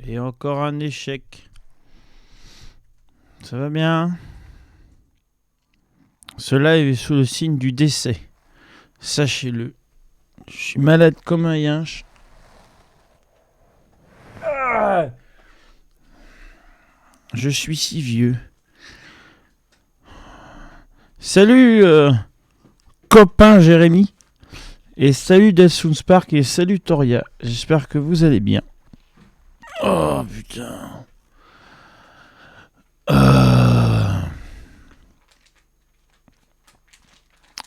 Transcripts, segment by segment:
Et encore un échec. Ça va bien. Ce live est sous le signe du décès. Sachez-le. Je suis malade comme un yinche. Ah, je suis si vieux. Salut copain Jérémy. Et salut Delsoon Spark et salut Toria. J'espère que vous allez bien. Oh putain.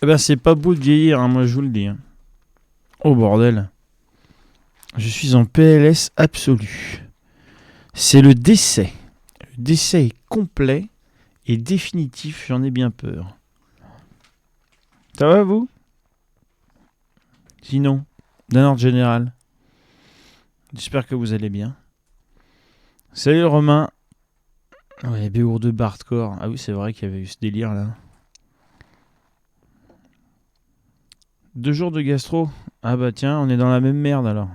Eh ben c'est pas beau de vieillir, hein, moi je vous le dis. Hein. Oh bordel. Je suis en PLS absolu. C'est le décès. Le décès est complet et définitif, j'en ai bien peur. Ça va vous? Sinon, d'un ordre général. J'espère que vous allez bien. Salut Romain. Ouais, Béour de Bardcore. Ah oui, c'est vrai qu'il y avait eu ce délire là. 2 jours de gastro. Ah bah tiens, on est dans la même merde alors.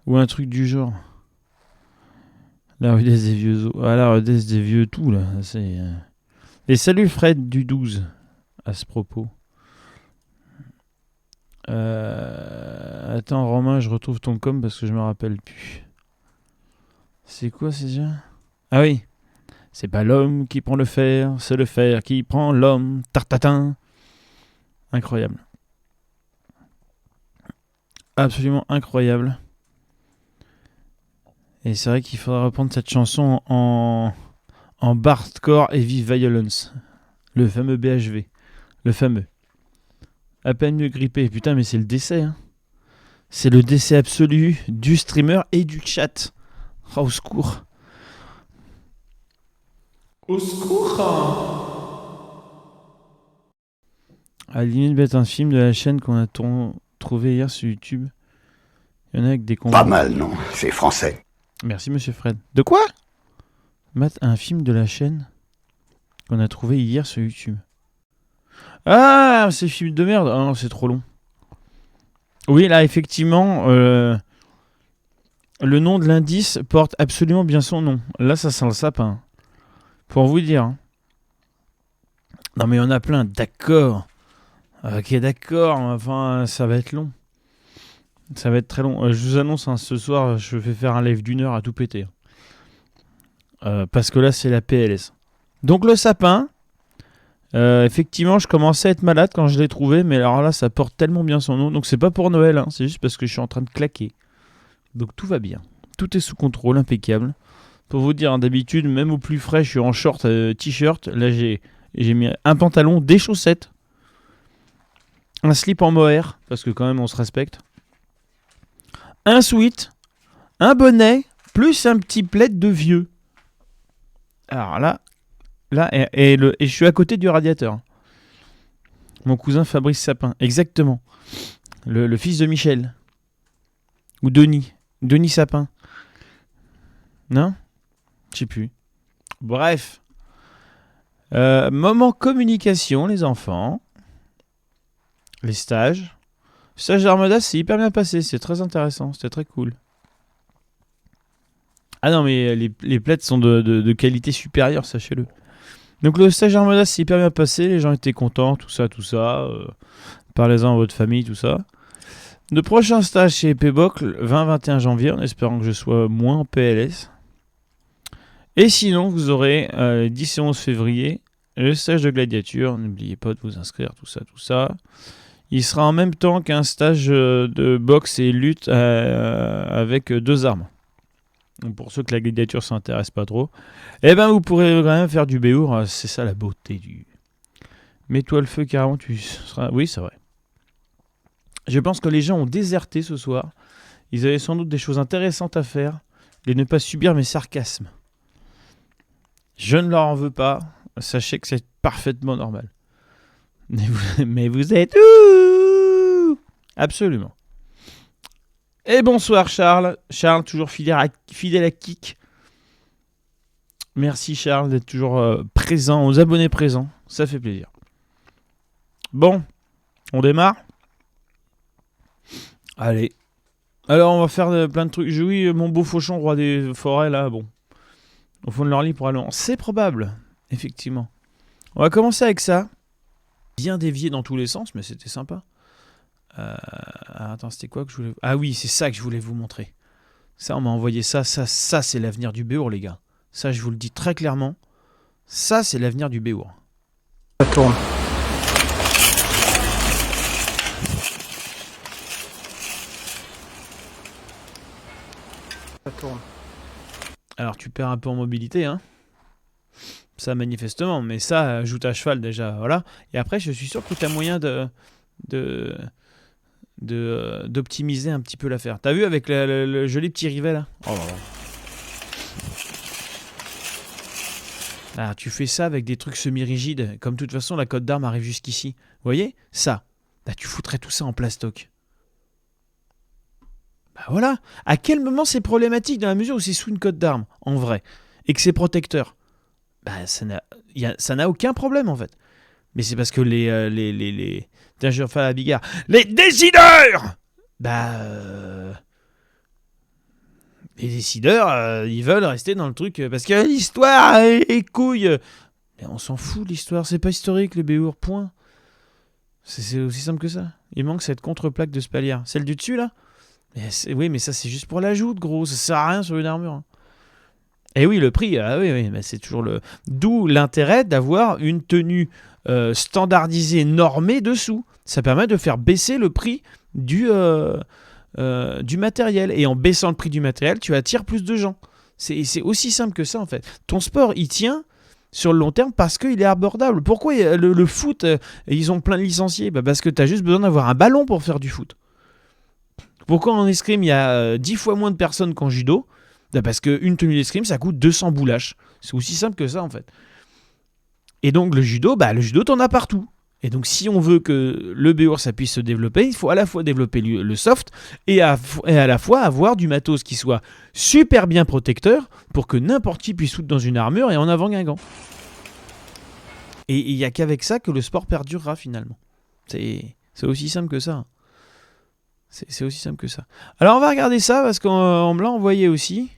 Ou un truc du genre. La rudesse des vieux os. Ah, la rudesse des vieux tout là. C'est... Et salut Fred du 12 à ce propos. Attends Romain, je retrouve ton com parce que je me rappelle plus. C'est quoi c'est déjà? Ah oui. C'est pas l'homme qui prend le fer, c'est le fer qui prend l'homme. Tartatin. Incroyable. Absolument incroyable. Et c'est vrai qu'il faudra reprendre cette chanson en Bardcore Heavy Violence. Le fameux BHV. Le fameux. À peine mieux grippé. Putain, mais c'est le décès. Hein. C'est le décès absolu du streamer et du chat. Oh, au secours. Au secours. À la limite, bête un film de la chaîne qu'on a trouvé hier sur YouTube. Il y en a avec des combats. Pas mal, non? C'est français. Merci, monsieur Fred. De quoi? Matt, un film de la chaîne qu'on a trouvé hier sur YouTube. Ah, c'est film de merde. Ah non, c'est trop long. Oui, là, effectivement, le nom de l'indice porte absolument bien son nom. Là, ça sent le sapin. Pour vous dire. Hein. Non, mais il y en a plein. D'accord. Ok, d'accord. Enfin, ça va être long. Ça va être très long. Je vous annonce, hein, ce soir, je vais faire un live d'1 heure à tout péter. Parce que là, c'est la PLS. Donc, le sapin, effectivement, je commençais à être malade quand je l'ai trouvé. Mais alors là, ça porte tellement bien son nom. Donc, c'est pas pour Noël. Hein, c'est juste parce que je suis en train de claquer. Donc, tout va bien. Tout est sous contrôle, impeccable. Pour vous dire, hein, d'habitude, même au plus frais, je suis en short, t-shirt. Là, j'ai mis un pantalon, des chaussettes, un slip en mohair, parce que quand même, on se respecte. Un sweat, un bonnet, plus un petit plaid de vieux. Alors là et je suis à côté du radiateur. Mon cousin Fabrice Sapin, exactement. Le fils de Michel. Ou Denis Sapin. Non ? Je sais plus. Bref. Moment communication, les enfants. Les stages. Stage d'Armada, c'est hyper bien passé. C'est très intéressant. C'était très cool. Ah non, mais les plaids sont de qualité supérieure, sachez-le. Donc le stage d'Armada, c'est hyper bien passé. Les gens étaient contents, tout ça. Parlez-en à votre famille, tout ça. Le prochain stage chez Epeboc, le 20-21 janvier, en espérant que je sois moins en PLS. Et sinon, vous aurez 10 et 11 février, le stage de gladiature. N'oubliez pas de vous inscrire, tout ça. Il sera en même temps qu'un stage de boxe et lutte avec 2 armes. Donc pour ceux que la gladiature ne s'intéresse pas trop, eh ben vous pourrez quand même faire du béour. C'est ça la beauté du... Mets-toi le feu carrément, tu seras... Oui, c'est vrai. Je pense que les gens ont déserté ce soir. Ils avaient sans doute des choses intéressantes à faire et ne pas subir mes sarcasmes. Je ne leur en veux pas. Sachez que c'est parfaitement normal. Mais vous êtes où? Absolument. Et bonsoir Charles. Charles, toujours fidèle à Kik. Merci Charles d'être toujours présent, aux abonnés présents. Ça fait plaisir. Bon, on démarre. Allez. Alors on va faire plein de trucs. Oui, mon beau fauchon, roi des forêts, là, bon. Au fond de leur lit pour aller. C'est probable, effectivement. On va commencer avec ça. Bien dévié dans tous les sens, mais c'était sympa. Attends, c'était quoi que je voulais... Ah oui, c'est ça que je voulais vous montrer. Ça, on m'a envoyé ça. Ça c'est l'avenir du Béour, les gars. Ça, je vous le dis très clairement. Ça, c'est l'avenir du Béour. Ça tourne. Ça tourne. Alors, tu perds un peu en mobilité, hein. Ça, manifestement. Mais ça, joue à cheval, déjà, voilà. Et après, je suis sûr que tu as moyen d'optimiser un petit peu l'affaire. T'as vu avec le joli petit rivet, là? Oh là là. Ah, tu fais ça avec des trucs semi-rigides. Comme de toute façon, la cote d'arme arrive jusqu'ici. Vous voyez? Ça. Bah, tu foutrais tout ça en plastoc. Bah voilà. À quel moment c'est problématique dans la mesure où c'est sous une cote d'arme, en vrai, et que c'est protecteur? Bah, ça n'a aucun problème, en fait. Mais c'est parce que les... Tiens, je vais refaire la bigarre. Les décideurs! Les décideurs, ils veulent rester dans le truc parce que l'histoire est couille. Mais on s'en fout de l'histoire, c'est pas historique le Béour, point. C'est aussi simple que ça. Il manque cette contre-plaque de spalière. Celle du dessus là? Oui, mais ça c'est juste pour l'ajout, gros. Ça sert à rien sur une armure. Hein. Et oui, le prix, oui, mais c'est toujours le. D'où l'intérêt d'avoir une tenue standardisée, normée dessous. Ça permet de faire baisser le prix du matériel. Et en baissant le prix du matériel, tu attires plus de gens. C'est aussi simple que ça, en fait. Ton sport, il tient sur le long terme parce qu'il est abordable. Pourquoi le foot, ils ont plein de licenciés? Parce que tu as juste besoin d'avoir un ballon pour faire du foot. Pourquoi en escrime, il y a 10 fois moins de personnes qu'en judo? Parce qu'une tenue d'escrime, ça coûte 200 boulaches. C'est aussi simple que ça, en fait. Et donc, le judo, t'en as partout. Et donc, si on veut que le Béour, ça puisse se développer, il faut à la fois développer le soft et à la fois avoir du matos qui soit super bien protecteur pour que n'importe qui puisse foutre dans une armure et en avant Guingamp. Et il n'y a qu'avec ça que le sport perdurera finalement. C'est aussi simple que ça. C'est aussi simple que ça. Alors, on va regarder ça parce qu'on me l'a envoyé aussi.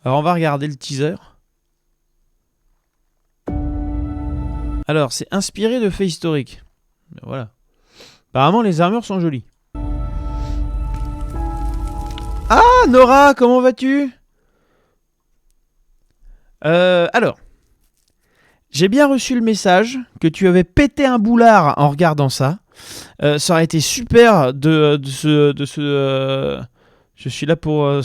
Alors, on va regarder le teaser. Alors, c'est inspiré de faits historiques. Voilà. Apparemment, les armures sont jolies. Ah, Nora, comment vas-tu? Alors, j'ai bien reçu le message que tu avais pété un boulard en regardant ça. Ça aurait été super de ce. Je suis là pour.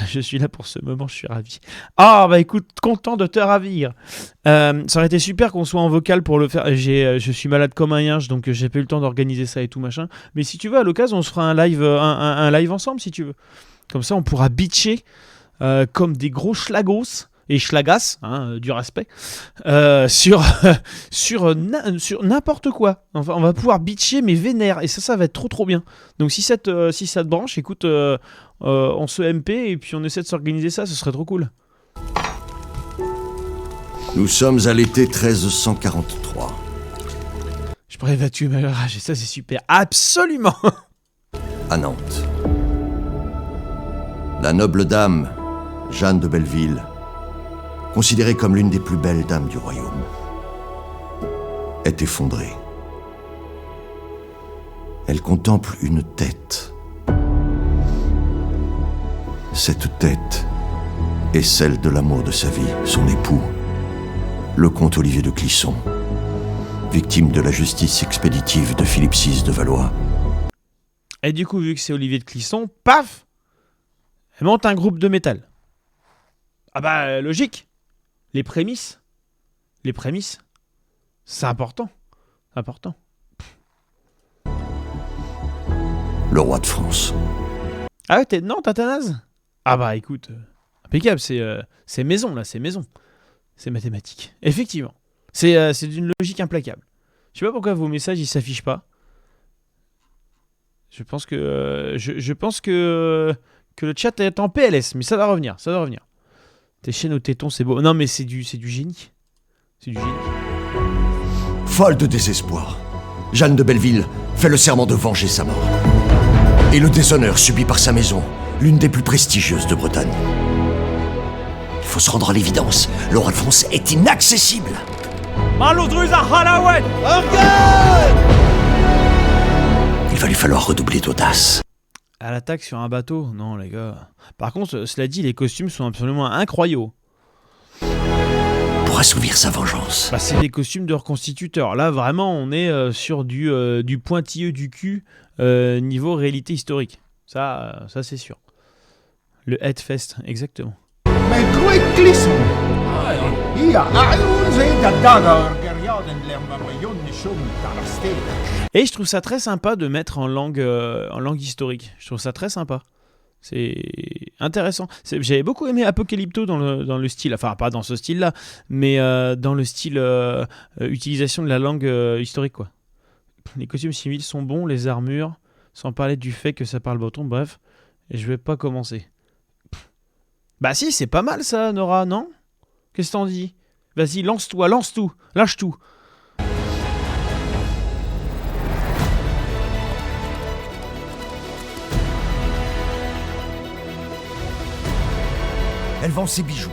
Je suis là pour ce moment, je suis ravi. Ah, bah écoute, content de te ravir. Ça aurait été super qu'on soit en vocal pour le faire. Je suis malade comme un yinche, donc j'ai pas eu le temps d'organiser ça et tout machin. Mais si tu veux, à l'occasion, on se fera un live ensemble, si tu veux. Comme ça, on pourra bitcher comme des gros schlagos et schlagas, hein, du respect, sur n'importe quoi. Enfin, on va pouvoir bitcher mais vénère, et ça va être trop bien. Donc si ça te branche, écoute, on se MP et puis on essaie de s'organiser ça, ce serait trop cool. Nous sommes à l'été 1343. Je pourrais tuer ma rage, et ça c'est super. Absolument. À Nantes. La noble dame, Jeanne de Belleville, considérée comme l'une des plus belles dames du royaume, est effondrée. Elle contemple une tête. Cette tête est celle de l'amour de sa vie, son époux, le comte Olivier de Clisson, victime de la justice expéditive de Philippe VI de Valois. Et du coup, vu que c'est Olivier de Clisson, paf, elle monte un groupe de métal. Ah bah, logique. Les prémices, c'est important. Le roi de France. Ah ouais, non, t'as ta naze? Ah bah écoute, impeccable, c'est maison là, c'est maison. C'est mathématique. Effectivement. C'est d'une logique implacable. Je sais pas pourquoi vos messages ils s'affichent pas. Je pense que le chat est en PLS, mais ça va revenir, Tes chaînes aux tétons, c'est beau. Non, mais c'est du génie. C'est du génie. Folle de désespoir, Jeanne de Belleville fait le serment de venger sa mort. Et le déshonneur subi par sa maison, l'une des plus prestigieuses de Bretagne. Il faut se rendre à l'évidence, Lord Alphonse est inaccessible. Il va lui falloir redoubler d'audace. À l'attaque sur un bateau? Non, les gars. Par contre, cela dit, les costumes sont absolument incroyables. Pour assouvir sa vengeance. Bah, c'est des costumes de reconstituteurs. Là, vraiment, on est sur du pointilleux du cul niveau réalité historique. Ça c'est sûr. Le Headfest, exactement. Et je trouve ça très sympa de mettre en langue historique. Je trouve ça très sympa. C'est intéressant. J'avais beaucoup aimé Apocalypto dans le style, enfin pas dans ce style-là, mais dans le style utilisation de la langue historique, quoi. Les costumes civils sont bons, les armures, sans parler du fait que ça parle breton, bref. Et je vais pas commencer. Bah si, c'est pas mal ça, Nora, non? Qu'est-ce que t'en dis? Vas-y, lance tout, lâche tout. Elle vend ses bijoux,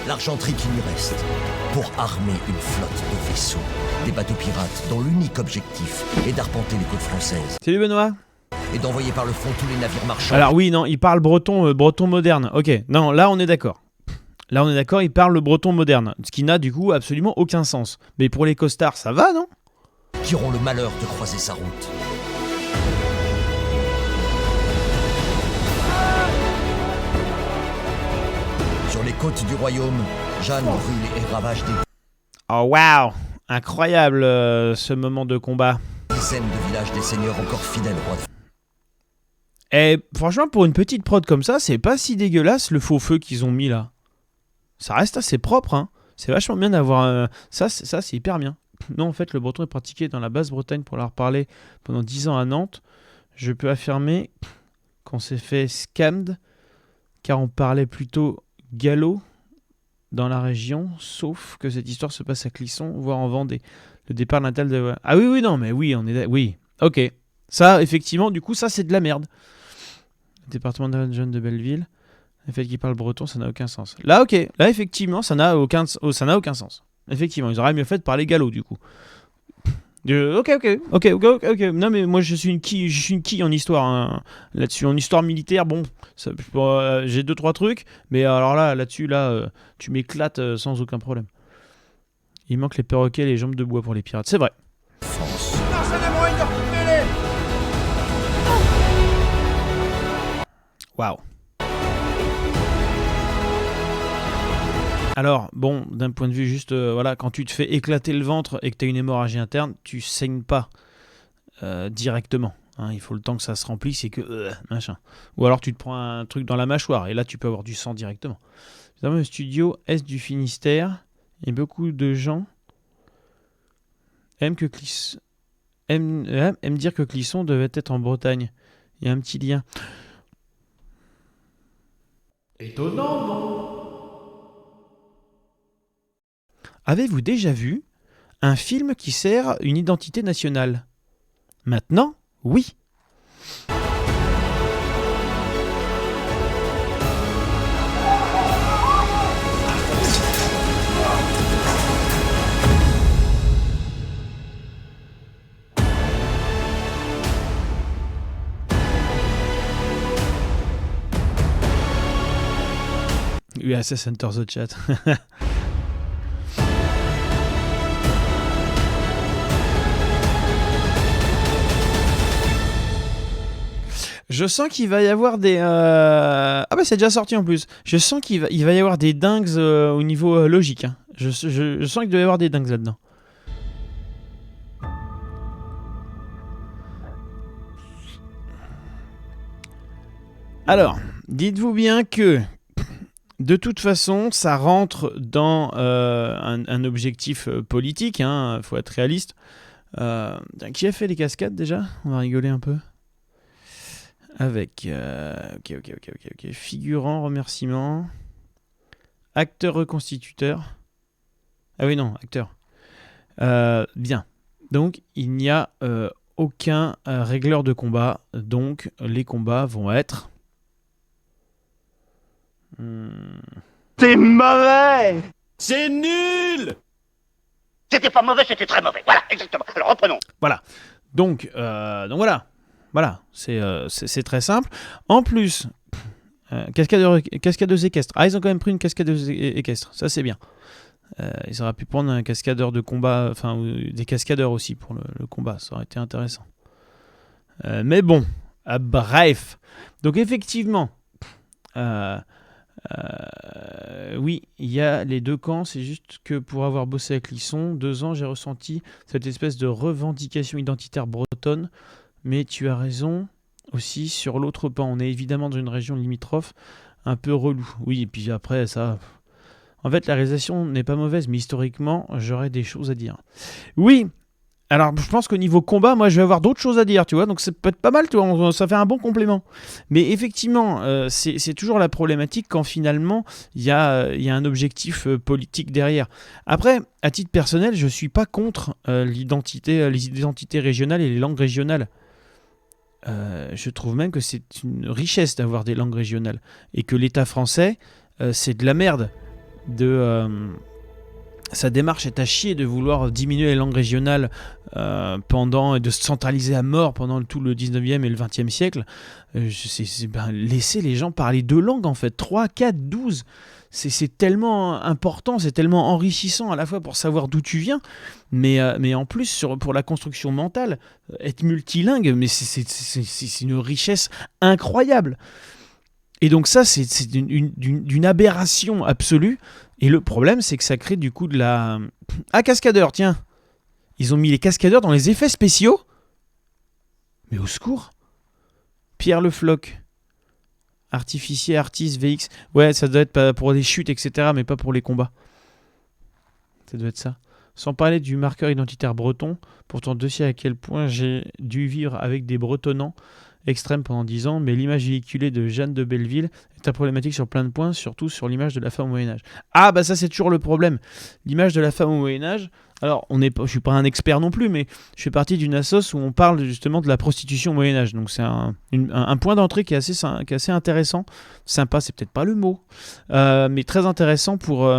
l'argenterie qui lui reste, pour armer une flotte de vaisseaux, des bateaux pirates dont l'unique objectif est d'arpenter les côtes françaises. Salut Benoît. Et d'envoyer par le fond tous les navires marchands. Alors oui, non, il parle breton moderne. Ok, non, là on est d'accord. Il parle le breton moderne, ce qui n'a du coup absolument aucun sens. Mais pour les costards, ça va, non? Qui auront le malheur de croiser sa route. Sur les côtes du royaume, Jeanne brûle et ravage des Oh waouh, incroyable ce moment de combat. dizaines de villages des seigneurs encore fidèles au roi. Et franchement, pour une petite prod comme ça, c'est pas si dégueulasse le faux feu qu'ils ont mis là. Ça reste assez propre, hein. C'est vachement bien d'avoir... Ça, c'est hyper bien. Non, en fait, le breton est pratiqué dans la Basse-Bretagne pour leur parler pendant 10 ans à Nantes. Je peux affirmer qu'on s'est fait scammed, car on parlait plutôt gallo dans la région, sauf que cette histoire se passe à Clisson, voire en Vendée. Le départ natal de... Ah oui, non, mais oui, on est... Oui, ok. Ça, effectivement, du coup, ça, c'est de la merde. Le département de Jeanne de Belleville, le fait qu'il parle breton, ça n'a aucun sens. Là, ok. Là, effectivement, ça n'a aucun sens. Effectivement, ils auraient mieux fait de parler gallo, du coup. Ok. Non, mais moi, je suis une quille en histoire. Hein. Là-dessus, en histoire militaire, bon, ça, j'ai 2-3 trucs, mais alors là-dessus, tu m'éclates sans aucun problème. Il manque les perroquets et les jambes de bois pour les pirates. C'est vrai. Waouh. Alors, bon, d'un point de vue juste, voilà, quand tu te fais éclater le ventre et que tu as une hémorragie interne, tu saignes pas directement. Hein, il faut le temps que ça se remplisse et que... machin. Ou alors tu te prends un truc dans la mâchoire et là tu peux avoir du sang directement. Dans le studio Est du Finistère, et beaucoup de gens aiment dire que Clisson devait être en Bretagne. Il y a un petit lien. Étonnant, non? Avez-vous déjà vu un film qui sert une identité nationale? Maintenant, oui. USS Enter the Chat. Je sens qu'il va y avoir des... Ah bah c'est déjà sorti en plus. Je sens qu'il va y avoir des dingues au niveau logique. Hein. Je sens qu'il doit y avoir des dingues là-dedans. Alors, dites-vous bien que de toute façon, ça rentre dans un objectif politique. Hein, faut être réaliste. Qui a fait les cascades déjà? On va rigoler un peu. Avec ok. Figurant, remerciement. Acteur reconstituteur. Ah oui, non, acteur. Bien. Donc, il n'y a aucun régleur de combat. Donc, les combats vont être... C'est mauvais! C'est nul! C'était pas mauvais, c'était très mauvais. Voilà, exactement. Alors reprenons. Voilà. Donc voilà. Voilà. C'est très simple. En plus, cascadeuse équestre. Ah, ils ont quand même pris une cascadeuse équestre. Ça, c'est bien. Ils auraient pu prendre un cascadeur de combat, enfin, ou des cascadeurs aussi pour le combat. Ça aurait été intéressant. Mais bon. Bref. Donc, effectivement, oui, il y a les deux camps. C'est juste que pour avoir bossé avec Clisson, 2 ans, j'ai ressenti cette espèce de revendication identitaire bretonne. Mais tu as raison aussi sur l'autre pan. On est évidemment dans une région limitrophe un peu relou. Oui, et puis après, ça... En fait, la réalisation n'est pas mauvaise, mais historiquement, j'aurais des choses à dire. Oui, alors je pense qu'au niveau combat, moi, je vais avoir d'autres choses à dire, tu vois. Donc, ça peut être pas mal, tu vois, ça fait un bon complément. Mais effectivement, c'est toujours la problématique quand finalement, il y a un objectif politique derrière. Après, à titre personnel, je ne suis pas contre les identités régionales et les langues régionales. Je trouve même que c'est une richesse d'avoir des langues régionales. Et que l'État français, c'est de la merde. Sa démarche est à chier de vouloir diminuer les langues régionales et de se centraliser à mort pendant tout le 19e et le 20e siècle. Laisser les gens parler 2 langues en fait, 3, 4, 12. C'est tellement important, c'est tellement enrichissant à la fois pour savoir d'où tu viens, mais en plus pour la construction mentale, être multilingue, mais c'est une richesse incroyable. Et donc ça, c'est d'une aberration absolue. Et le problème, c'est que ça crée du coup de la... Ah, cascadeur, tiens. Ils ont mis les cascadeurs dans les effets spéciaux. Mais au secours. Pierre Le Floch. Artificier, artiste, VX. Ouais, ça doit être pour des chutes, etc. Mais pas pour les combats. Ça doit être ça. Sans parler du marqueur identitaire breton. Pourtant, Dieu sait à quel point j'ai dû vivre avec des bretonnants extrême pendant 10 ans, mais l'image véhiculée de Jeanne de Belleville est problématique sur plein de points, surtout sur l'image de la femme au Moyen-Âge. Ah bah ça c'est toujours le problème, l'image de la femme au Moyen-Âge. Alors je suis pas un expert non plus, mais je fais partie d'une assoce où on parle justement de la prostitution au Moyen-Âge, donc c'est un point d'entrée qui est assez intéressant, sympa c'est peut-être pas le mot, mais très intéressant pour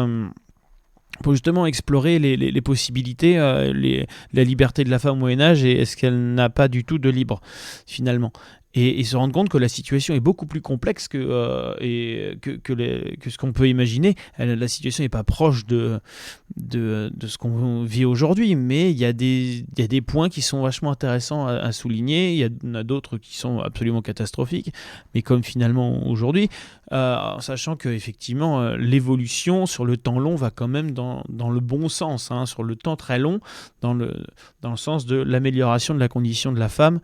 justement explorer les possibilités, la liberté de la femme au Moyen-Âge et est-ce qu'elle n'a pas du tout de libre finalement. Et se rendre compte que la situation est beaucoup plus complexe que ce qu'on peut imaginer. La situation n'est pas proche de ce qu'on vit aujourd'hui, mais il y a des points qui sont vachement intéressants à souligner. Il y en a d'autres qui sont absolument catastrophiques, mais comme finalement aujourd'hui, en sachant qu'effectivement l'évolution sur le temps long va quand même dans le bon sens, hein, sur le temps très long, dans le sens de l'amélioration de la condition de la femme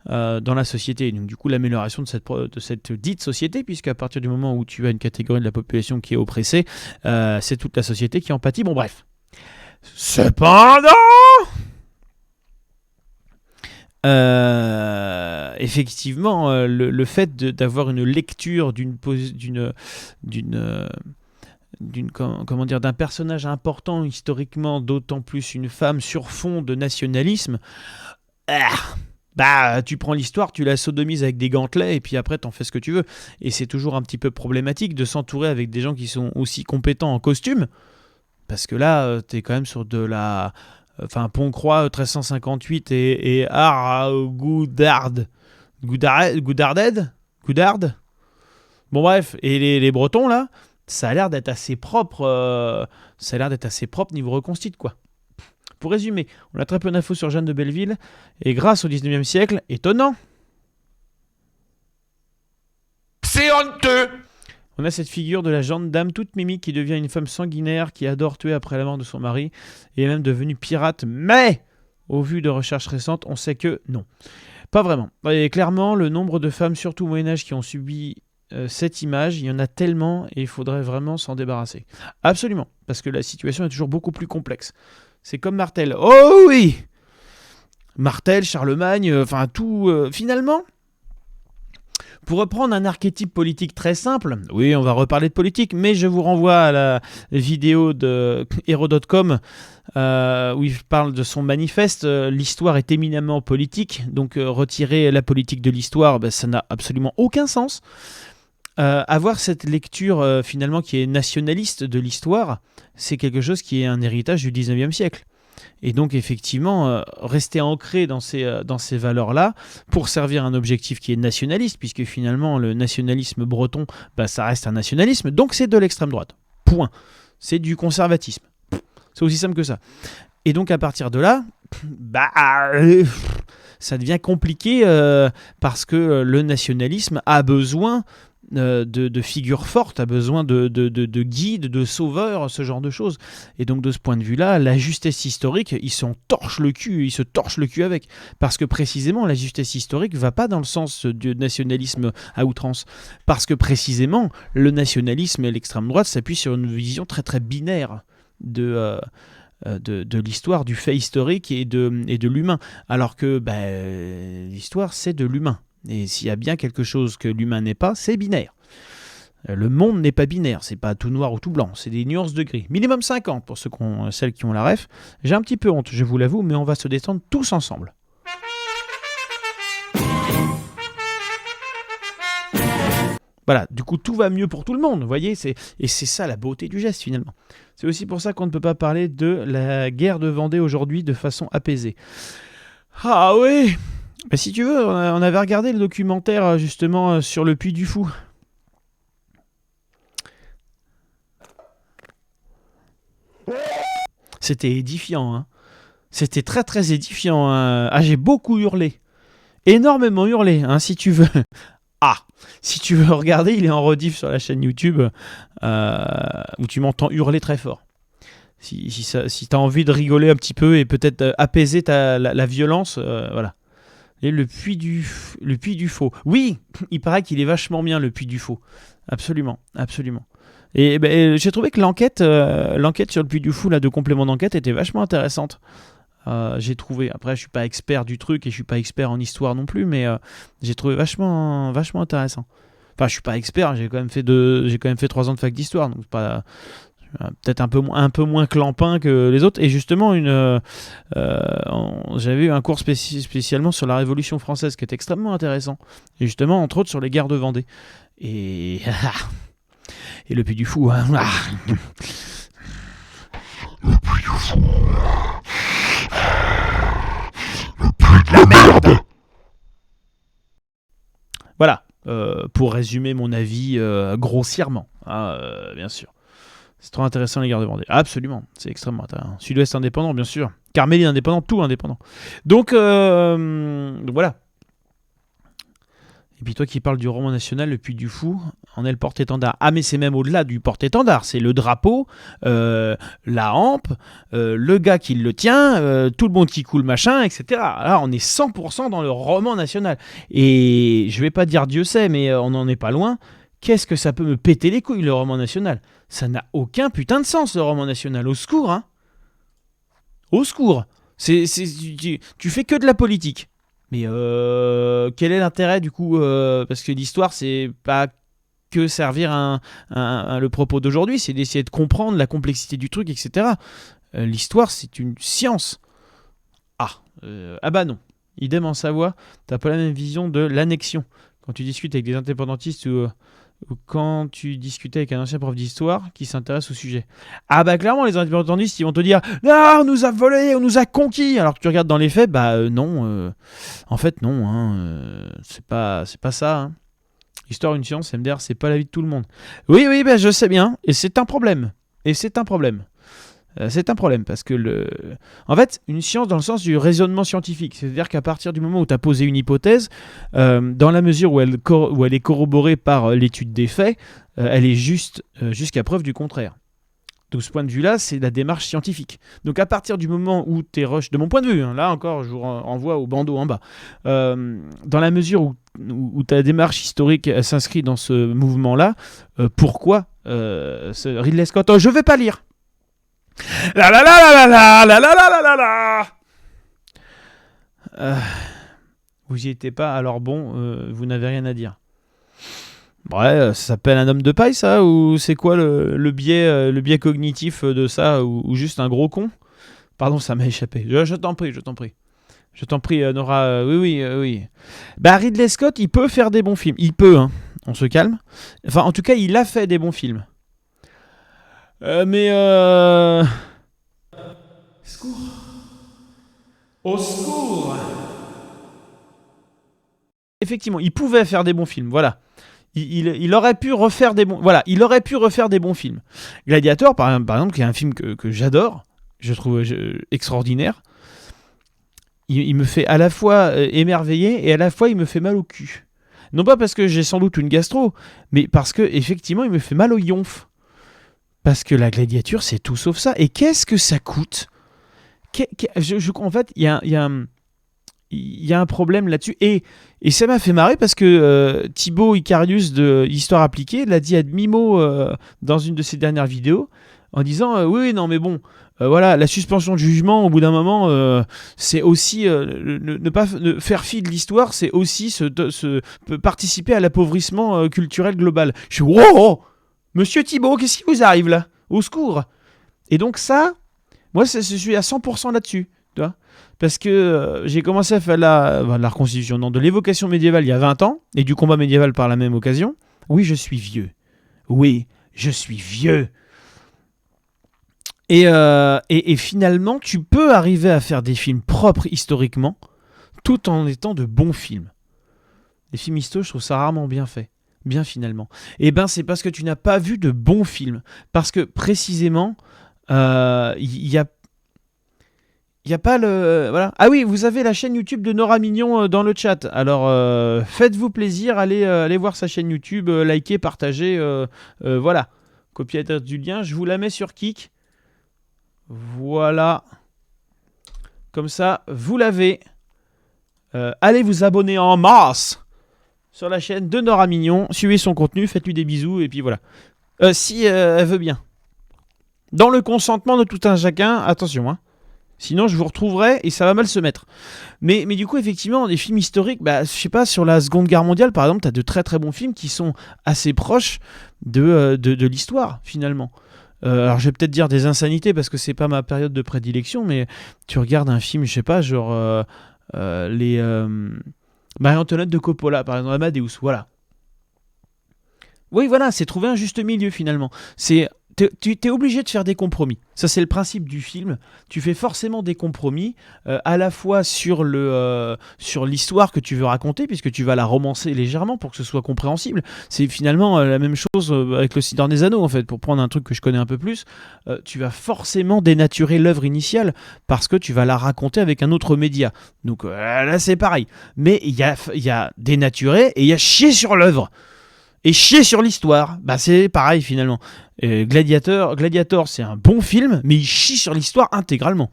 dans la société. Donc du coup l'amélioration de cette dite société, puisqu'à partir du moment où tu as une catégorie de la population qui est oppressée, c'est toute la société qui en pâtit. Bon bref. Cependant, effectivement, le fait d'avoir une lecture d'un personnage important historiquement, d'autant plus une femme sur fond de nationalisme, tu prends l'histoire, tu la sodomises avec des gantelets et puis après t'en fais ce que tu veux. Et c'est toujours un petit peu problématique de s'entourer avec des gens qui sont aussi compétents en costume, parce que là t'es quand même sur de la... Enfin, Pont-Croix 1358 et Art Goudard. Bon bref, et les Bretons là, ça a l'air d'être assez propre. Niveau reconstitue quoi. Pour résumer, on a très peu d'infos sur Jeanne de Belleville, et grâce au 19e siècle, étonnant, C'est honteux! on a cette figure de la gendarme toute mimique qui devient une femme sanguinaire qui adore tuer après la mort de son mari, et est même devenue pirate, mais au vu de recherches récentes, on sait que non. Pas vraiment. Et clairement, le nombre de femmes, surtout au Moyen-Âge, qui ont subi cette image, il y en a tellement, et il faudrait vraiment s'en débarrasser. Absolument, parce que la situation est toujours beaucoup plus complexe. C'est comme Martel. Oh oui! Martel, Charlemagne, enfin tout... finalement, Pour reprendre un archétype politique très simple, oui, on va reparler de politique, mais je vous renvoie à la vidéo de Hero.com où il parle de son manifeste. L'histoire est éminemment politique, donc retirer la politique de l'histoire, ça n'a absolument aucun sens. Avoir cette lecture finalement qui est nationaliste de l'histoire, c'est quelque chose qui est un héritage du 19e siècle. Et donc effectivement, rester ancré dans ces valeurs-là pour servir un objectif qui est nationaliste, puisque finalement le nationalisme breton, ça reste un nationalisme, donc c'est de l'extrême droite. Point. C'est du conservatisme. C'est aussi simple que ça. Et donc à partir de là, ça devient compliqué parce que le nationalisme a besoin de figures fortes, a besoin de guides, de sauveurs, ce genre de choses. Et donc de ce point de vue-là, la justesse historique, ils se torchent le cul avec. Parce que précisément, la justesse historique ne va pas dans le sens du nationalisme à outrance. Parce que précisément, le nationalisme et l'extrême droite s'appuient sur une vision très très binaire de l'histoire, du fait historique et de l'humain. Alors que l'histoire, c'est de l'humain. Et s'il y a bien quelque chose que l'humain n'est pas, c'est binaire. Le monde n'est pas binaire, c'est pas tout noir ou tout blanc, c'est des nuances de gris. Minimum 50 pour celles qui ont la ref. J'ai un petit peu honte, je vous l'avoue, mais on va se détendre tous ensemble. Voilà, du coup tout va mieux pour tout le monde, vous voyez, et c'est ça la beauté du geste finalement. C'est aussi pour ça qu'on ne peut pas parler de la guerre de Vendée aujourd'hui de façon apaisée. Ah oui! Si tu veux, on avait regardé le documentaire justement sur le Puy du Fou. C'était édifiant, hein. C'était très très édifiant, hein. Ah, j'ai beaucoup hurlé. Énormément hurlé, hein, si tu veux. Si tu veux regarder, il est en rediff sur la chaîne YouTube où tu m'entends hurler très fort. Si tu as envie de rigoler un petit peu et peut-être apaiser la violence, voilà. Et le Puy du Faux. Oui, il paraît qu'il est vachement bien, le Puy du Faux. Absolument, absolument. Et j'ai trouvé que l'enquête sur le Puy du Fou là, de complément d'enquête était vachement intéressante. J'ai trouvé, après je suis pas expert du truc et je suis pas expert en histoire non plus, mais j'ai trouvé vachement intéressant. Enfin, je suis pas expert, j'ai quand même fait 3 ans de fac d'histoire, donc pas peut-être un peu moins clampin que les autres. Et justement, j'avais eu un cours spécialement sur la Révolution française qui est extrêmement intéressant. Et justement, entre autres, sur les guerres de Vendée. Et le Puy du Fou. Hein. Le Puy du Fou. Le Puy de la merde. Voilà, pour résumer mon avis grossièrement, bien sûr. C'est trop intéressant les guerres de Vendée. Absolument, c'est extrêmement intéressant. Sud-Ouest indépendant, bien sûr. Carmélie indépendant, tout indépendant. Donc voilà. Et puis toi qui parles du roman national, le Puy du Fou, en est le porte-étendard. Ah mais c'est même au-delà du porte-étendard, c'est le drapeau, la hampe, le gars qui le tient, tout le monde qui coule machin, etc. Là on est 100% dans le roman national. Et je vais pas dire Dieu sait, mais on n'en est pas loin. Qu'est-ce que ça peut me péter les couilles le roman national? Ça n'a aucun putain de sens le roman national, au secours hein. Au secours. Tu fais que de la politique. Mais quel est l'intérêt du coup parce que l'histoire c'est pas que servir le propos d'aujourd'hui, c'est d'essayer de comprendre la complexité du truc, etc. L'histoire c'est une science. Ah bah non. Idem en Savoie, t'as pas la même vision de l'annexion. Quand tu discutes avec des indépendantistes ou quand tu discutais avec un ancien prof d'histoire qui s'intéresse au sujet. Ah bah clairement les indépendantistes ils vont te dire ah, on nous a volé, on nous a conquis, alors que tu regardes dans les faits, non, en fait non, hein, c'est pas ça. Hein. Histoire une science, MDR, c'est pas la vie de tout le monde. Oui, je sais bien, et c'est un problème. C'est un problème parce que en fait, une science dans le sens du raisonnement scientifique, c'est-à-dire qu'à partir du moment où tu as posé une hypothèse, dans la mesure où elle est corroborée par l'étude des faits, elle est juste jusqu'à preuve du contraire. De ce point de vue-là, c'est la démarche scientifique. Donc à partir du moment où tu es rush, de mon point de vue, hein, là encore, je vous renvoie au bandeau en bas, dans la mesure où ta démarche historique s'inscrit dans ce mouvement-là, pourquoi Ridley Scott... Oh, je vais pas lire. La la la la la la la la la la la. Vous y étiez pas, alors bon, vous n'avez rien à dire. Ouais, ça s'appelle un homme de paille, ça? Ou c'est quoi le biais cognitif de ça? Ou juste un gros con? Pardon, ça m'a échappé. Je t'en prie, je t'en prie. Je t'en prie, Nora. Oui. Bah, Ridley Scott, il peut faire des bons films. Il peut, hein. On se calme. Enfin, en tout cas, il a fait des bons films. Mais Secours. Au secours. Effectivement, il pouvait faire des bons films, voilà. Il aurait pu refaire des bons... Voilà, il aurait pu refaire des bons films. Gladiator, par exemple, qui est un film que j'adore, je trouve extraordinaire. Il me fait à la fois émerveiller et à la fois il me fait mal au cul. Non pas parce que j'ai sans doute une gastro, mais parce que effectivement il me fait mal au yonf. Parce que la gladiature, c'est tout sauf ça. Et qu'est-ce que ça coûte? En fait, il y a un problème là-dessus. Et ça m'a fait marrer parce que Thibaut Icarius de Histoire Appliquée l'a dit à demi-mot dans une de ses dernières vidéos en disant oui, non, mais bon, voilà, la suspension de jugement, au bout d'un moment, c'est aussi ne pas faire fi de l'histoire, c'est aussi participer à l'appauvrissement culturel global. Je suis wow, Monsieur Thibaut, qu'est-ce qui vous arrive là? Au secours! Et donc ça, moi, je suis à 100% là-dessus, tu vois. Parce que j'ai commencé à faire de la reconstitution, non, de l'évocation médiévale il y a 20 ans, et du combat médiéval par la même occasion. Oui, je suis vieux. Oui, je suis vieux. Et finalement, tu peux arriver à faire des films propres historiquement, tout en étant de bons films. Les films histo, je trouve ça rarement bien fait. Bien finalement. Et ben c'est parce que tu n'as pas vu de bons films. Parce que précisément, il y a pas le... Voilà. Ah oui, vous avez la chaîne YouTube de Nora Mignon dans le chat. Alors, faites-vous plaisir, allez voir sa chaîne YouTube, likez, partagez. Voilà. Copier du lien, je vous la mets sur Kik. Voilà. Comme ça, vous l'avez. Allez vous abonner en masse sur la chaîne de Nora Mignon. Suivez son contenu, faites-lui des bisous, et puis voilà. Si elle veut bien. Dans le consentement de tout un chacun, attention, hein. Sinon, je vous retrouverai et ça va mal se mettre. Mais du coup, effectivement, des films historiques, je sais pas, sur la Seconde Guerre mondiale, par exemple, tu as de très très bons films qui sont assez proches de l'histoire, finalement. Alors, je vais peut-être dire des insanités parce que c'est pas ma période de prédilection, mais tu regardes un film, je sais pas, genre les Marie-Antoinette de Coppola, par exemple, Amadeus, voilà. Oui, voilà, c'est trouver un juste milieu, finalement. Tu es obligé de faire des compromis. Ça, c'est le principe du film. Tu fais forcément des compromis, à la fois sur l'histoire que tu veux raconter, puisque tu vas la romancer légèrement pour que ce soit compréhensible. C'est finalement la même chose avec le Seigneur des Anneaux, en fait. Pour prendre un truc que je connais un peu plus, tu vas forcément dénaturer l'œuvre initiale parce que tu vas la raconter avec un autre média. Donc là, c'est pareil. Mais il y a dénaturer et il y a chier sur l'œuvre. Et chier sur l'histoire, c'est pareil finalement. Gladiator, c'est un bon film, mais il chie sur l'histoire intégralement.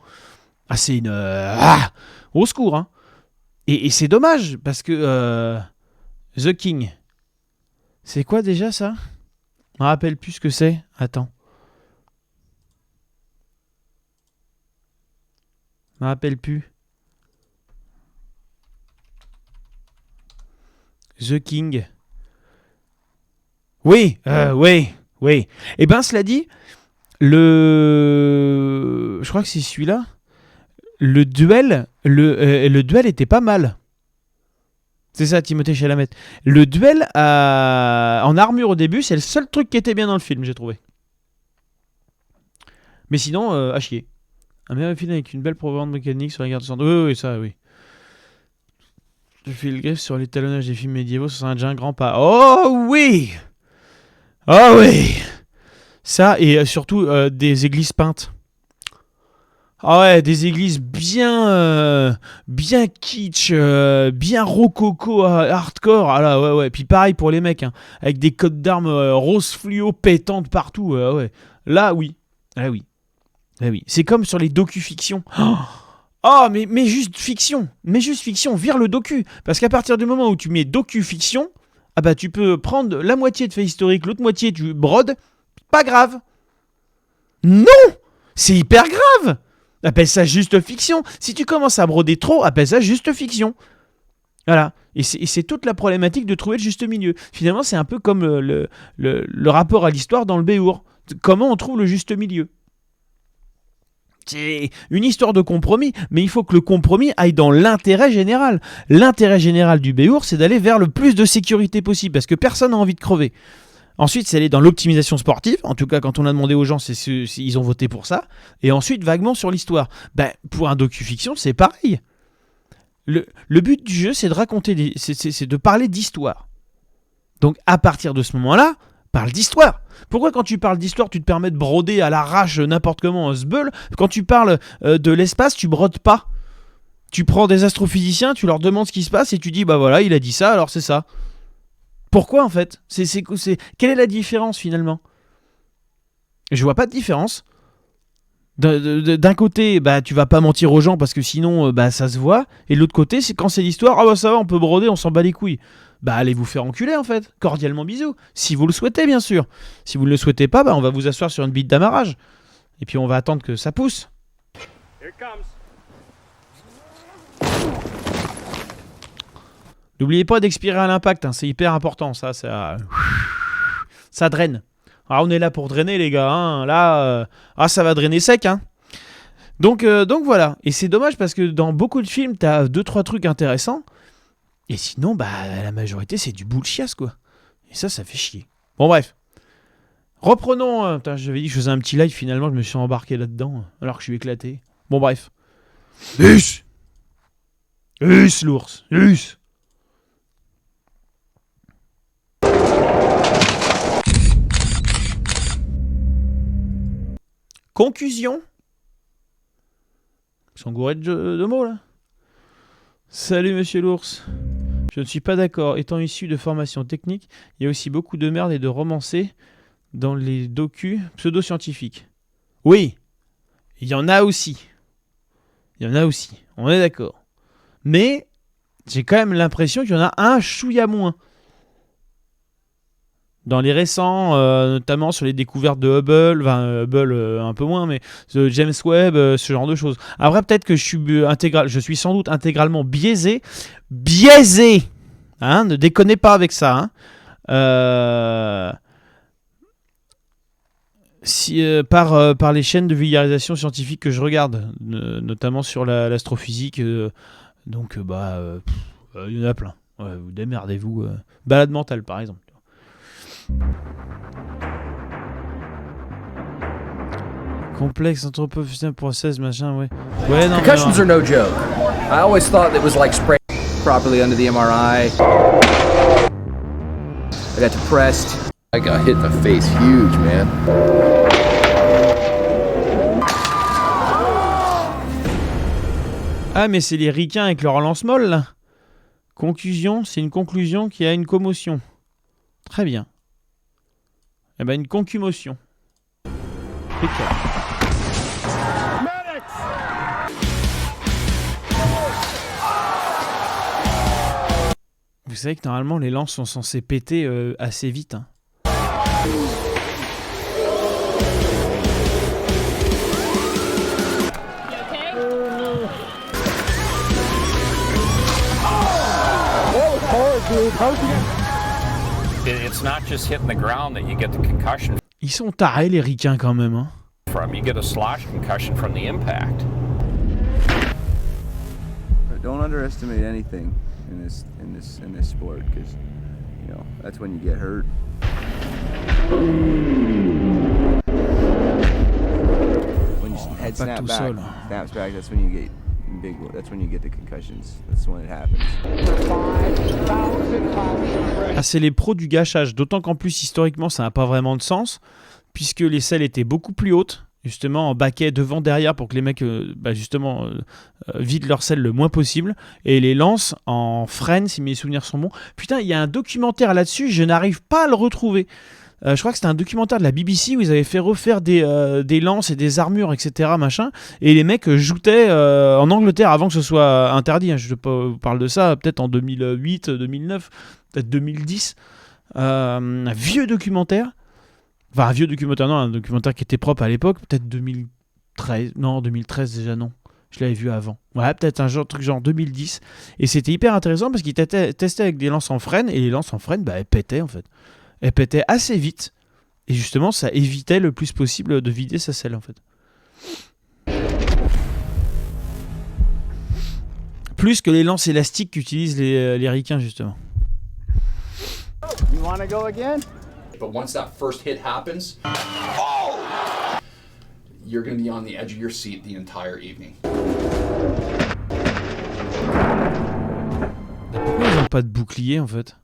C'est une... au secours, hein. Et c'est dommage, parce que... The King. C'est quoi déjà ça? Je me rappelle plus ce que c'est. Attends. Je me rappelle plus. The King. Oui. Et ben, cela dit, je crois que c'est celui-là. Le duel était pas mal. C'est ça, Timothée Chalamet. Le duel en armure au début, c'est le seul truc qui était bien dans le film, j'ai trouvé. Mais sinon, à chier. Un meilleur film avec une belle propagande mécanique sur la guerre de sang. Oui, ça, oui. Je fais le greffe sur l'étalonnage des films médiévaux, ça serait déjà un grand pas. Oh oui! Ah oui! Ça, et surtout des églises peintes. Ah ouais, des églises bien kitsch, bien rococo, hardcore. Ah là, ouais. Puis pareil pour les mecs, hein, avec des codes d'armes rose fluo pétantes partout. Ouais. Là, oui. C'est comme sur les docu-fictions. Oh, mais juste fiction. Vire le docu. Parce qu'à partir du moment où tu mets docu-fiction, tu peux prendre la moitié de fait historique, l'autre moitié tu brodes. Pas grave. Non! C'est hyper grave! Appelle ça juste fiction. Si tu commences à broder trop, appelle ça juste fiction. Voilà. Et c'est toute la problématique de trouver le juste milieu. Finalement, c'est un peu comme le rapport à l'histoire dans le Béour. Comment on trouve le juste milieu ? C'est une histoire de compromis, mais il faut que le compromis aille dans l'intérêt général. L'intérêt général du Béour, c'est d'aller vers le plus de sécurité possible, parce que personne n'a envie de crever. Ensuite, c'est aller dans l'optimisation sportive. En tout cas, quand on a demandé aux gens, ils ont voté pour ça. Et ensuite, vaguement sur l'histoire. Pour un docu-fiction, c'est pareil. Le but du jeu, c'est de raconter, c'est de parler d'histoire. Donc, à partir de ce moment-là, parle d'histoire. Pourquoi quand tu parles d'histoire, tu te permets de broder à l'arrache n'importe comment un sbeul ? Quand tu parles de l'espace, tu brodes pas. Tu prends des astrophysiciens, tu leur demandes ce qui se passe et tu dis, bah voilà, il a dit ça, alors c'est ça. Pourquoi en fait ? Quelle est la différence finalement ? Je vois pas de différence. D'un côté, tu vas pas mentir aux gens parce que sinon, ça se voit. Et de l'autre côté, c'est quand c'est l'histoire, ah bah ça va, on peut broder, on s'en bat les couilles. Allez vous faire enculer en fait. Cordialement bisous. Si vous le souhaitez, bien sûr. Si vous ne le souhaitez pas, on va vous asseoir sur une bite d'amarrage. Et puis on va attendre que ça pousse. Here it comes. N'oubliez pas d'expirer à l'impact, c'est hyper important, ça draine. Alors on est là pour drainer les gars, là, ça va drainer sec. Donc voilà, et c'est dommage parce que dans beaucoup de films, t'as 2-3 trucs intéressants, et sinon, la majorité c'est du bullshit quoi. Et ça fait chier. Bon bref, reprenons, j'avais dit que je faisais un petit live, finalement je me suis embarqué là-dedans, alors que je suis éclaté. Bon bref. Us, l'ours, us. Conclusion. Ils sont gourés de mots là. Salut monsieur l'ours. Je ne suis pas d'accord. Étant issu de formation technique, il y a aussi beaucoup de merde et de romancés dans les docus pseudo-scientifiques. Oui, il y en a aussi. On est d'accord. Mais j'ai quand même l'impression qu'il y en a un chouïa moins. Dans les récents, notamment sur les découvertes de Hubble, Hubble un peu moins, mais James Webb, ce genre de choses. Après, peut-être que je suis sans doute intégralement biaisé, ne déconnez pas avec ça. Par les chaînes de vulgarisation scientifique que je regarde, notamment sur l'astrophysique, donc il y en a plein. Ouais, vous démerdez-vous. Balade mentale, par exemple. Complexe anthropophysique process machin ouais non, concussions are no joke. I always thought it was like spraying properly under the MRI. I got depressed. I got hit in the face huge, man. Ah mais c'est les ricains avec leur lance molle là. Conclusion, c'est une conclusion qui a une commotion. Très bien. Une concumotion. Vous savez que normalement les lances sont censées péter assez vite. It's not just hitting the ground that you get the concussion Ils sont tarés les ricains quand même. from. You get a slosh concussion from the impact. Don't underestimate anything in this sport, because that's when you get hurt. When your head snaps back, that's when you get that's when you get the concussions. That's when it happens. Ah, c'est les pros du gâchage, d'autant qu'en plus historiquement ça n'a pas vraiment de sens, puisque les selles étaient beaucoup plus hautes, justement en baquet devant derrière pour que les mecs vident leurs selles le moins possible, et les lances en freine si mes souvenirs sont bons. Putain, il y a un documentaire là-dessus, je n'arrive pas à le retrouver. Je crois que c'était un documentaire de la BBC où ils avaient fait refaire des lances et des armures, etc. machin, et les mecs joutaient en Angleterre avant que ce soit interdit. Je parle de ça peut-être en 2008, 2009, peut-être 2010. Un vieux documentaire. Enfin, un vieux documentaire, non, un documentaire qui était propre à l'époque, peut-être 2013. Non, 2013 déjà, non. Je l'avais vu avant. Ouais, peut-être un truc genre 2010. Et c'était hyper intéressant parce qu'il testait avec des lances en freine. Et les lances en freine, bah, elles pétaient en fait. Elles pétaient assez vite. Et justement, ça évitait le plus possible de vider sa selle en fait. Plus que les lances élastiques qu'utilisent les ricains justement. You want to go again? But once that first hit happens, you're going to be on the edge of your seat the entire evening. Pourquoi ils n'ont pas de bouclier en fait?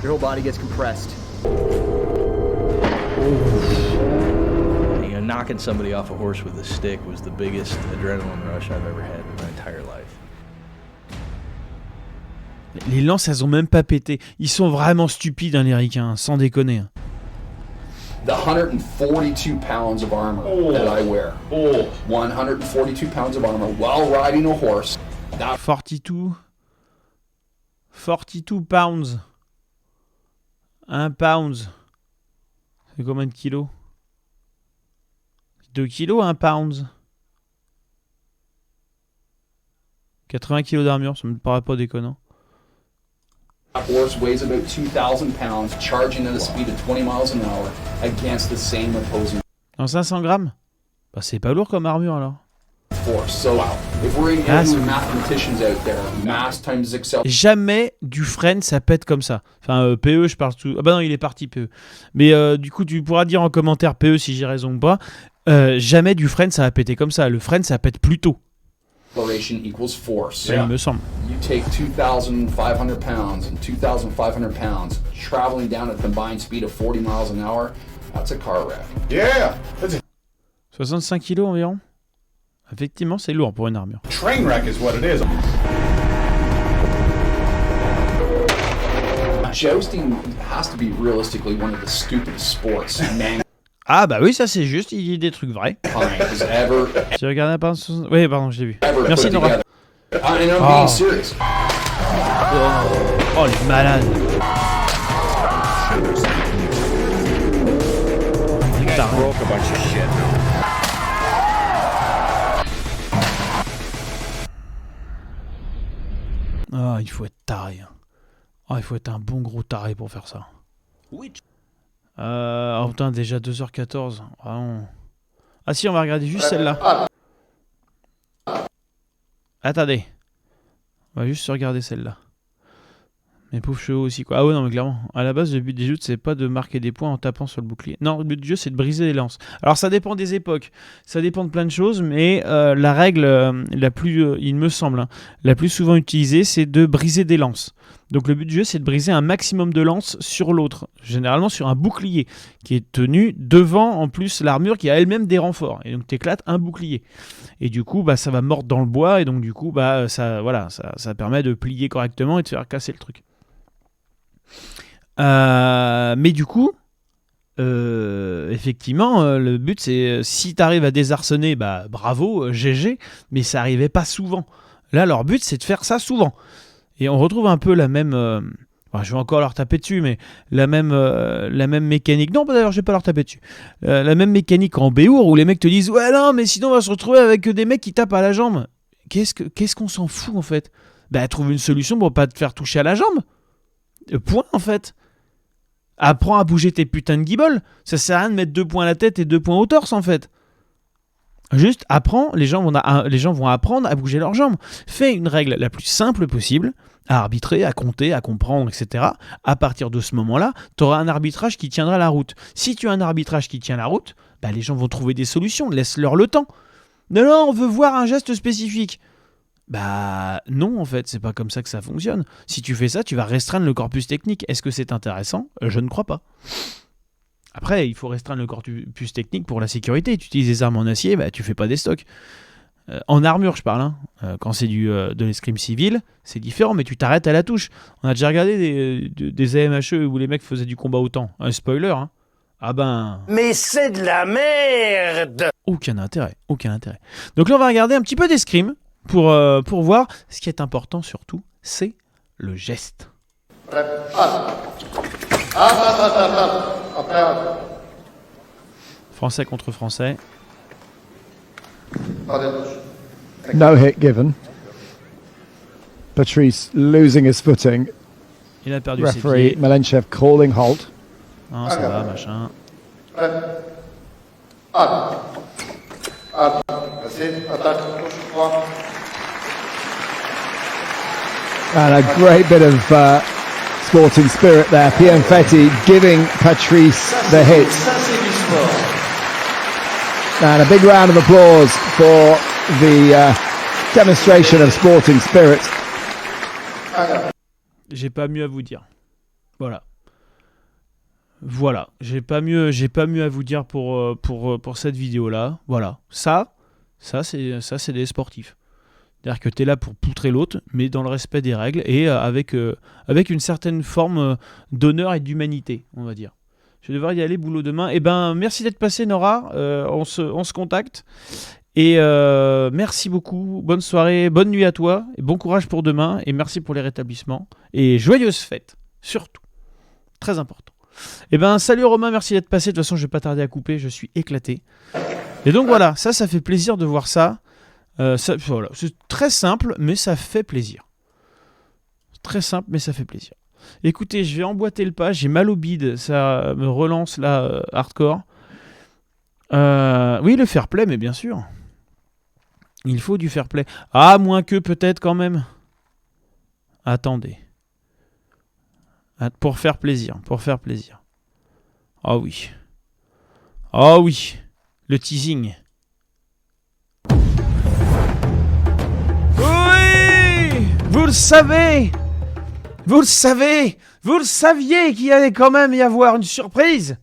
Your whole body gets compressed. You know, knocking somebody off a horse with a stick was the biggest adrenaline rush I've ever had in my entire life. Les lances, elles ont même pas pété. Ils sont vraiment stupides, hein, les ricains, sans déconner. The 142 pounds of armor that I wear. 142 pounds of armor while riding a horse. 42 pounds. 1 pound. C'est combien de kilos? 2 kilos, 1 pound. 80 kilos d'armure, ça me paraît pas déconnant. That horse weighs about 2,000 pounds, charging at a speed of 20 miles an hour against the same opposing En 500 grammes? Bah c'est pas lourd comme armure alors. force. So, if we're any mathematicians out there, mass times acceleration. Jamais du frein ça pète comme ça. Enfin PE je parle tout. Ah bah non il est parti PE. Mais du coup tu pourras dire en commentaire PE si j'ai raison ou pas. Jamais du frein ça va péter comme ça. Le frein ça pète plus tôt. Acceleration equals force. Ça, il me semble. You take 2,500 pounds and 2,500 pounds traveling down at a combined speed of 40 miles an hour. That's a car wreck. Yeah, 65 kilos environ. Effectivement c'est lourd pour une armure. train wreck is what it is. Jousting has to be realistically one of the stupidest sports mankind Ah bah oui ça c'est juste, il y a des trucs vrais. has ever Tu regardes un peu. Oui pardon je l'ai vu. ever Merci put Nora. together. And I'm being serious. Oh les malades. Broke a bunch of shit. Ah il faut être taré. Ah il faut être un bon gros taré pour faire ça. Oh putain déjà 2h14. Ah non. Ah si on va regarder juste celle-là. Attendez. On va juste se regarder celle-là. Mes pauvres chevaux aussi quoi. Ah ouais non mais clairement. À la base le but des jeux c'est pas de marquer des points en tapant sur le bouclier. Non le but du jeu c'est de briser les lances. Alors ça dépend des époques. Ça dépend de plein de choses. Mais la règle la plus, il me semble, hein, la plus souvent utilisée c'est de briser des lances. Donc le but du jeu c'est de briser un maximum de lances sur l'autre. Généralement sur un bouclier qui est tenu devant en plus l'armure qui a elle-même des renforts. Et donc t'éclates un bouclier. Et du coup bah ça va mordre dans le bois et donc du coup bah ça permet de plier correctement et de faire casser le truc. Mais du coup effectivement le but c'est si t'arrives à désarçonner bah bravo GG mais ça arrivait pas souvent. Là leur but c'est de faire ça souvent et on retrouve un peu la même je vais encore leur taper dessus mais la même mécanique. Non d'ailleurs je vais pas leur taper dessus. La même mécanique en Béour où les mecs te disent ouais non mais sinon on va se retrouver avec des mecs qui tapent à la jambe. Qu'est-ce qu'on s'en fout en fait? Bah trouve une solution pour pas te faire toucher à la jambe. Point en fait. Apprends à bouger tes putains de guibolles. Ça sert à rien de mettre 2 points à la tête et 2 points au torse en fait. Juste apprends, les gens vont apprendre à bouger leurs jambes. Fais une règle la plus simple possible, à arbitrer, à compter, à comprendre, etc. À partir de ce moment-là, tu auras un arbitrage qui tiendra la route. Si tu as un arbitrage qui tient la route, bah, les gens vont trouver des solutions, laisse-leur le temps. Non, on veut voir un geste spécifique. Bah non en fait, c'est pas comme ça que ça fonctionne. Si tu fais ça, tu vas restreindre le corpus technique. Est-ce que c'est intéressant? Je ne crois pas. Après, il faut restreindre le corpus technique pour la sécurité. Tu utilises des armes en acier, bah tu fais pas des stocks. En armure, je parle. Hein. Quand c'est de l'escrime civile, c'est différent, mais tu t'arrêtes à la touche. On a déjà regardé des AMHE où les mecs faisaient du combat au temps. Un spoiler, hein. Ah ben... Mais c'est de la merde! Aucun intérêt. Donc là, on va regarder un petit peu d'escrime. Pour voir, ce qui est important surtout, c'est le geste. Français contre français. No hit given. Patrice losing his footing. Il a perdu ses Referee pieds. Melenchev calling halt. Non, ça va, machin. And a great bit of sporting spirit there. Pianfetti giving Patrice the hit. And a big round of applause for the demonstration of sporting spirit. J'ai pas mieux à vous dire. Voilà. Voilà. J'ai pas mieux à vous dire pour cette vidéo-là. Voilà. Ça c'est des sportifs. C'est-à-dire que tu es là pour poutrer l'autre, mais dans le respect des règles et avec une certaine forme d'honneur et d'humanité, on va dire. Je vais devoir y aller, boulot demain. Eh ben, merci d'être passé, Nora. On se contacte. Et merci beaucoup. Bonne soirée, bonne nuit à toi. Et bon courage pour demain. Et merci pour les rétablissements. Et joyeuses fêtes, surtout. Très important. Eh ben, salut Romain, merci d'être passé. De toute façon, je vais pas tarder à couper. Je suis éclaté. Et donc voilà, ça fait plaisir de voir ça. Voilà. C'est très simple, mais ça fait plaisir. Très simple, mais ça fait plaisir. Écoutez, je vais emboîter le pas. J'ai mal au bide. Ça me relance là, hardcore. Oui, le fair play, mais bien sûr. Il faut du fair play. Ah, moins que peut-être quand même. Attendez. Pour faire plaisir. Pour faire plaisir. Ah oui. Ah oui. Le teasing. Oui! Vous le savez! Vous le savez! Vous le saviez qu'il allait quand même y avoir une surprise!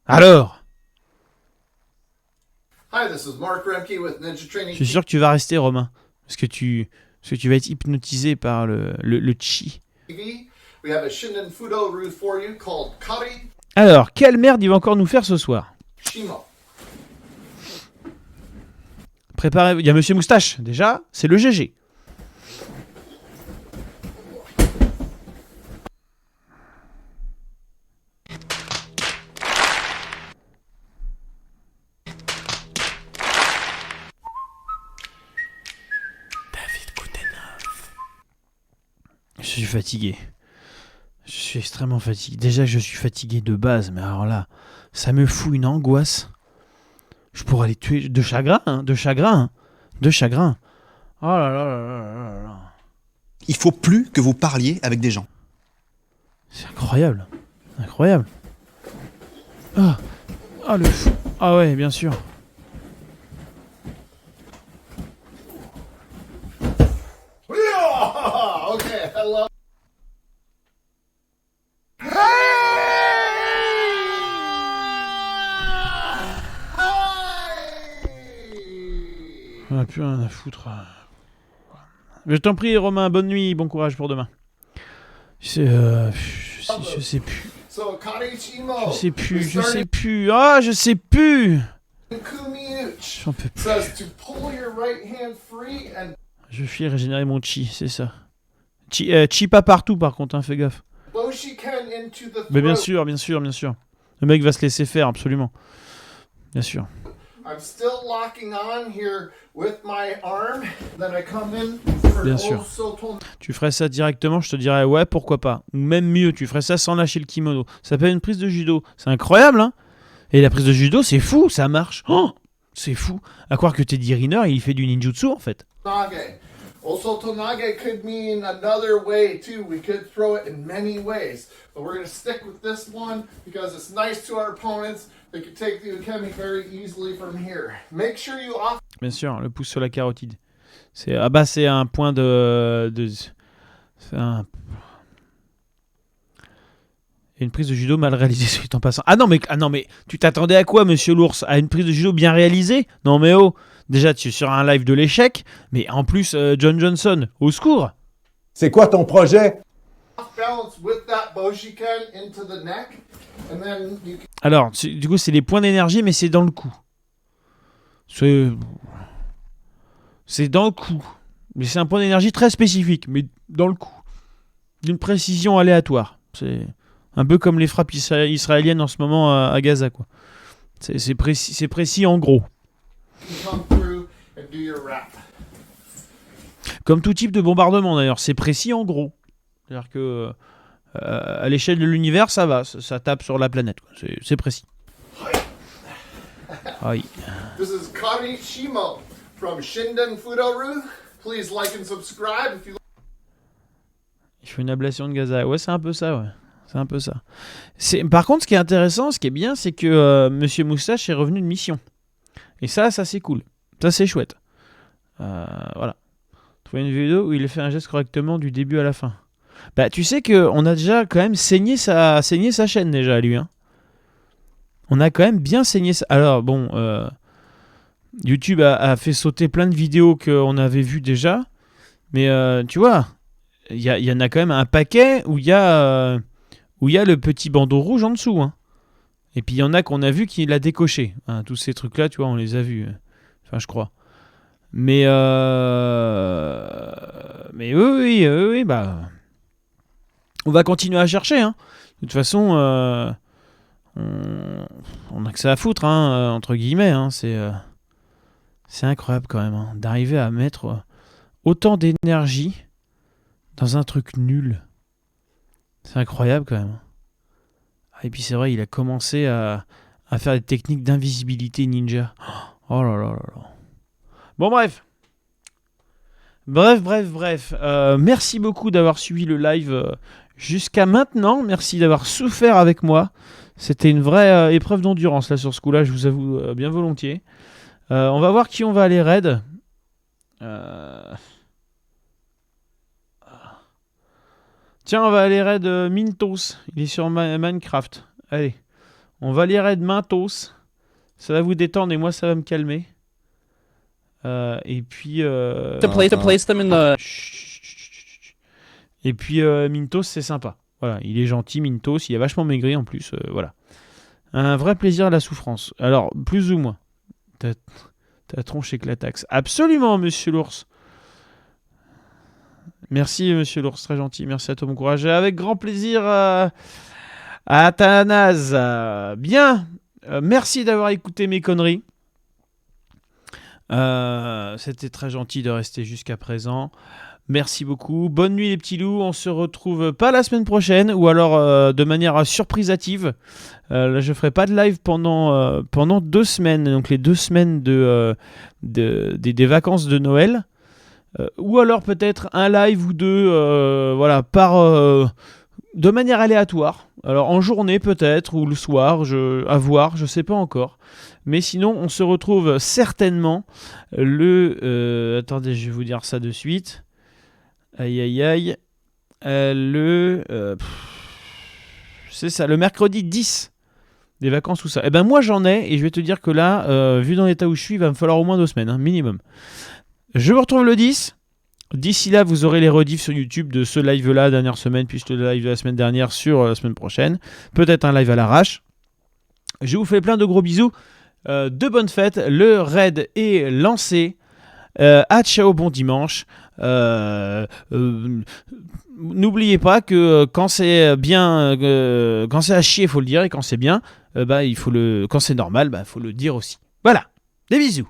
Alors? Hi, this is Mark Remke with Ninja Training. Je suis sûr que tu vas rester, Romain. Parce que tu vas être hypnotisé par le chi. We have a Shinden Fudo route for you called Kari Alors, quelle merde il va encore nous faire ce soir? Shimo. Préparez-vous. Il y a Monsieur Moustache, déjà. C'est le GG. Je suis fatigué. Je suis extrêmement fatigué. Déjà, je suis fatigué de base, mais alors là, ça me fout une angoisse. Je pourrais les tuer de chagrin, hein, de chagrin, de chagrin. Oh là là là là là là. Il faut plus que vous parliez avec des gens. C'est incroyable, incroyable. Ah, ah le fou. Ah ouais, bien sûr. Okay, hello. On a plus rien à foutre. Je t'en prie, Romain, bonne nuit, bon courage pour demain. Je sais plus. Je sais plus, je sais plus. Ah, je sais plus. J'en peux plus. Je suis régénérer mon chi, c'est ça. Chi pas partout par contre, hein, fais gaffe. Mais bien sûr, bien sûr, bien sûr. Le mec va se laisser faire, absolument. Bien sûr. I'm still locking on here with my arm. Then I come in for Bien sûr. Tu ferais ça directement, je te dirais ouais, pourquoi pas. Ou même mieux, tu ferais ça sans lâcher le kimono. Ça s'appelle une prise de judo. C'est incroyable, hein. Et la prise de judo, c'est fou, ça marche. Oh, c'est fou. À croire que Teddy Riner, il fait du ninjutsu en fait. Tonage. Also, tonage could mean another way too. We could throw it in many ways. But we're going to stick with this one because it's nice to our opponents. They can take the ukemi very easily from here. Make sure you off. Bien sûr, le pouce sur la carotide. C'est ah bah c'est un point de c'est un... Et une prise de judo mal réalisée suite en passant. Ah non mais tu t'attendais à quoi, monsieur l'ours? À une prise de judo bien réalisée? Non mais oh, déjà tu es sur un live de l'échec, mais en plus John Johnson, au secours. C'est quoi ton projet? Alors, du coup, c'est les points d'énergie, mais c'est dans le cou. C'est dans le cou. Mais c'est un point d'énergie très spécifique, mais dans le cou. D'une précision aléatoire. C'est un peu comme les frappes israéliennes en ce moment à Gaza, quoi. C'est précis en gros. Comme tout type de bombardement d'ailleurs, c'est précis en gros. C'est-à-dire que à l'échelle de l'univers, ça va, ça tape sur la planète, quoi. C'est précis. Aïe. This is Kari Shimo from Shinden Fudoru. Please like and subscribe if you. Il fait une ablation de gaz à... Ouais, c'est un peu ça, ouais. C'est un peu ça. Par contre, ce qui est intéressant, ce qui est bien, c'est que Monsieur Moustache est revenu de mission. Et ça c'est cool. Ça, c'est chouette. Voilà. Trouver une vidéo où il fait un geste correctement du début à la fin. Bah, tu sais qu'on a déjà quand même saigné sa chaîne, déjà, lui. Hein. On a quand même bien saigné ça. Alors, bon, YouTube a fait sauter plein de vidéos qu'on avait vues déjà. Mais, tu vois, il y en a quand même un paquet où il y a le petit bandeau rouge en dessous. Hein. Et puis, il y en a qu'on a vu qu'il a décoché. Hein, tous ces trucs-là, tu vois, on les a vus. Enfin, je crois. Mais oui, bah... On va continuer à chercher. Hein. De toute façon, on a que ça à foutre, hein, entre guillemets. Hein. C'est incroyable quand même, hein, d'arriver à mettre autant d'énergie dans un truc nul. C'est incroyable quand même. Et puis c'est vrai, il a commencé à faire des techniques d'invisibilité ninja. Oh là là là là. Bon bref. Merci beaucoup d'avoir suivi le live jusqu'à maintenant. Merci d'avoir souffert avec moi. C'était une vraie épreuve d'endurance là sur ce coup-là, je vous avoue bien volontiers. On va voir qui on va aller raid. Tiens, on va aller raid Mintos. Il est sur Minecraft. Allez, on va aller raid Mintos. Ça va vous détendre et moi ça va me calmer. Et puis et puis Mintos, c'est sympa. Voilà, il est gentil Mintos, il est vachement maigri en plus. Voilà, un vrai plaisir à la souffrance. Alors plus ou moins. Ta tronche éclataxe. Absolument, monsieur l'ours. Merci, monsieur l'ours, très gentil. Merci à toi, mon courage. Avec grand plaisir à Athanase. Bien. Merci d'avoir écouté mes conneries. C'était très gentil de rester jusqu'à présent. Merci beaucoup. Bonne nuit, les petits loups. On se retrouve pas la semaine prochaine ou alors de manière surprisative. Là, je ferai pas de live pendant 2 semaines. Donc, les 2 semaines des vacances de Noël. Ou alors peut-être un live ou 2 voilà, de manière aléatoire. Alors en journée peut-être ou le soir, à voir, je sais pas encore. Mais sinon on se retrouve certainement attendez, je vais vous dire ça de suite. Aïe. C'est ça, le mercredi 10 des vacances, tout ça. Et ben moi j'en ai et je vais te dire que là, vu dans l'état où je suis, il va me falloir au moins 2 semaines, hein, minimum. Je vous retrouve le 10. D'ici là, vous aurez les rediffs sur YouTube de ce live-là, dernière semaine, puis le live de la semaine dernière sur la semaine prochaine. Peut-être un live à l'arrache. Je vous fais plein de gros bisous. De bonnes fêtes. Le raid est lancé. Ciao, bon dimanche. N'oubliez pas que quand c'est bien, quand c'est à chier, il faut le dire. Et quand c'est bien, quand c'est normal, il faut le dire aussi. Voilà. Des bisous.